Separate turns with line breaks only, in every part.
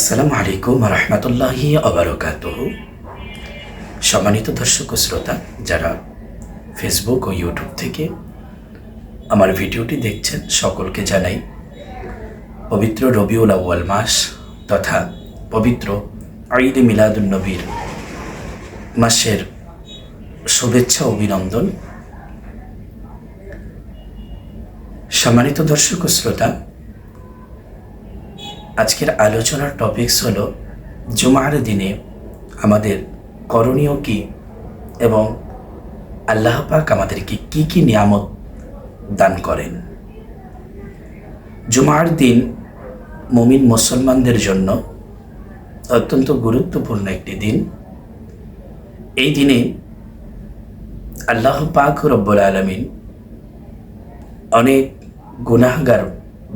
আসসালামু আলাইকুম রহমতুল্লাহি আবরকাতুহু। সম্মানিত দর্শক ও শ্রোতা, যারা ফেসবুক ও ইউটিউব থেকে আমার ভিডিওটি দেখছেন, সকলকে জানাই পবিত্র রবিউল আউয়াল মাস তথা পবিত্র ঈদ মিলাদুন নবীর মাসের শুভেচ্ছা অভিনন্দন। সম্মানিত দর্শক ও শ্রোতা, আজকের আলোচনার টপিকস হলো জুমার দিনে আমাদের করণীয় কি এবং আল্লাহ পাক আমাদেরকে কি কি নিয়ামত দান করেন। জুমার দিন মুমিন মুসলমানদের জন্য অত্যন্ত গুরুত্বপূর্ণ একটি দিন। এই দিনে আল্লাহ পাক রব্বুল আলামিন অনেক গুনাহগার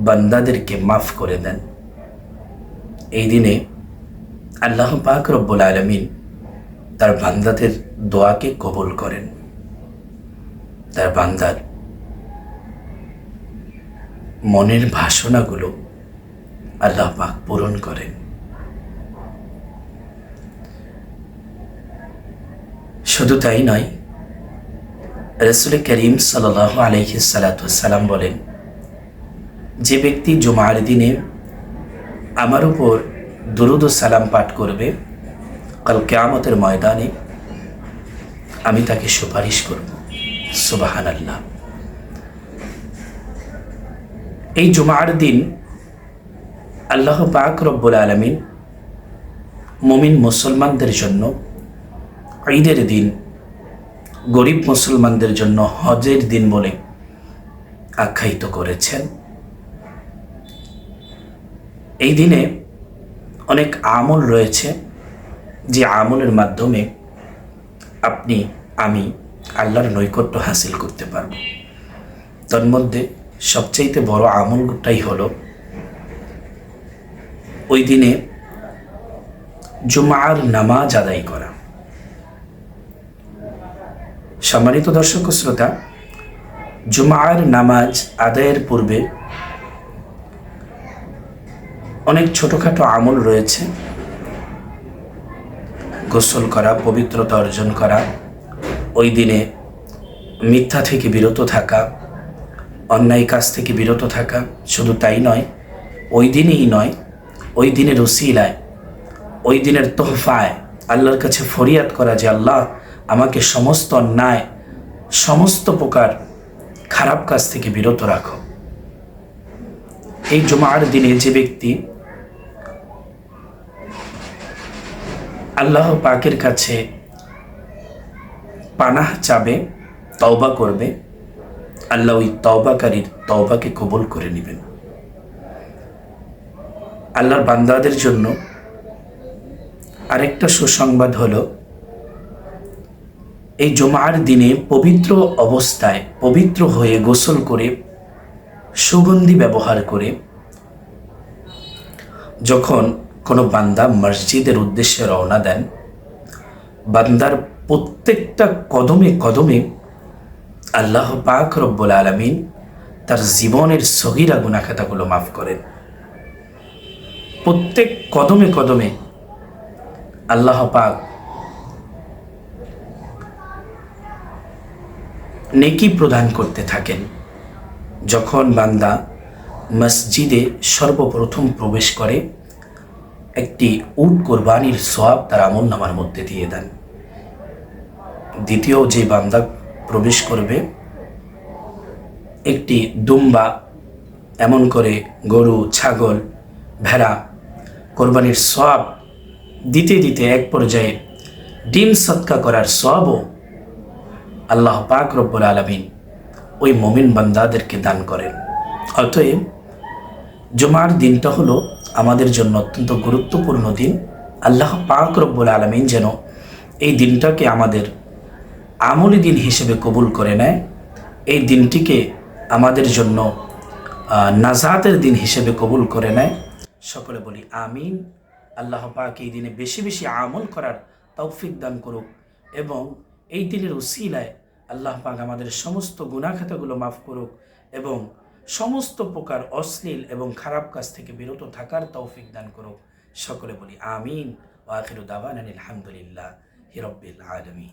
বান্দাদেরকে মাফ করে দেন। এই দিনে আল্লাহ পাক রব্বুল আলামিন তার বান্দাদের দোয়াকে কবুল করেন, তার বান্দার মনের বাসনাগুলো আল্লাহ পাক পূরণ করেন। শুধু তাই নয়, রাসূল করিম সাল্লাল্লাহু আলাইহি সাল্লাম বলেন, যে ব্যক্তি জুমার দিনে আমার উপর দুরূদ ও সালাম পাঠ করবে, কাল কিয়ামতের ময়দানে আমি তাকে সুপারিশ করব। সুবহানাল্লাহ। এই জুমার দিন আল্লাহ পাক রব্বুল আলামিন মুমিন মুসলমানদের জন্য ঈদের দিন, গরিব মুসলমানদের জন্য হজের দিন বলে আখ্যায়িত করেছেন। এই দিনে অনেক আমল রয়েছে, যে আমলের মাধ্যমে আপনি আমি আল্লাহর নৈকট্য হাসিল করতে পারব। তার মধ্যে সবচাইতে বড় আমলটাই হলো ওই দিনে জুমার নামাজ আদায় করা। সম্মানিত দর্শক ও শ্রোতা, জুমার নামাজ আদায়ের পূর্বে অনেক ছোটোখাটো আমল রয়েছে। গোসল করা, পবিত্রতা অর্জন করা, ওই দিনে মিথ্যা থেকে বিরত থাকা, অন্যায় কাজ থেকে বিরত থাকা। শুধু তাই নয়, ওই দিনেই নয়, ওই দিনের উসিলায়, ওই দিনের তোহফায় আল্লাহর কাছে ফরিয়াদ করা যে আল্লাহ আমাকে সমস্ত অন্যায়, সমস্ত প্রকার খারাপ কাজ থেকে বিরত রাখো। এই জুমার দিনে যে ব্যক্তি আল্লাহ পাকের কাছে পানাহ চাবে, তওবা করবে, আল্লাহ ওই তওবাকারীর তওবাকে কবুল করে নেবেন। আল্লাহর বান্দাদের জন্য আরেকটা সুসংবাদ হলো, এই জুমার দিনে পবিত্র অবস্থায়, পবিত্র হয়ে গোসল করে, সুগন্ধি ব্যবহার করে যখন কোনো বান্দা মসজিদের উদ্দেশ্যে রওনা দেন, বান্দার প্রত্যেকটা কদমে কদমে আল্লাহ পাক রব্বুল আলামিন তার জীবনের সগীরা গুনাহ খাতাগুলো মাফ করেন। প্রত্যেক কদমে কদমে আল্লাহ পাক নেকি প্রদান করতে থাকেন। যখন বান্দা মসজিদে সর্বপ্রথম প্রবেশ করে, একটি উট কোরবানির সওয়াব তার আমলনামার মধ্যে দিয়ে দেন। দ্বিতীয় যে বান্দা প্রবেশ করবে, একটি দুম্বা, এমন করে গরু, ছাগল, ভেড়া কোরবানির সওয়াব দিতে দিতে এক পর্যায়ে ডিম সদকা করার সওয়াবও আল্লাহ পাক রব্বুল আলামিন ওই মুমিন বান্দাদেরকে দান করেন। অতএব জুমার দিনটা হলো আমাদের জন্য অত্যন্ত গুরুত্বপূর্ণ দিন। আল্লাহ পাক রব্বুল আলামিন যেন এই দিনটাকে আমাদের আমলি দিন হিসেবে কবুল করে নেয়, এই দিনটিকে আমাদের জন্য নাজাতের দিন হিসেবে কবুল করে নেয়। সকলে বলি আমিন। আল্লাহ পাক এই দিনে বেশি বেশি আমল করার তৌফিক দান করুক এবং এই দিনের উসিলায় আল্লাহ পাক আমাদের সমস্ত গুনাহ খাতাগুলো মাফ করুক এবং সমস্ত প্রকার অশ্লীল এবং খারাপ কাজ থেকে বিরত থাকার তৌফিক দান করুক। সকলে বলি আমিন। ওয়া আখিরু দাওয়ানা আলহামদুলিল্লাহি রাব্বিল আলামিন।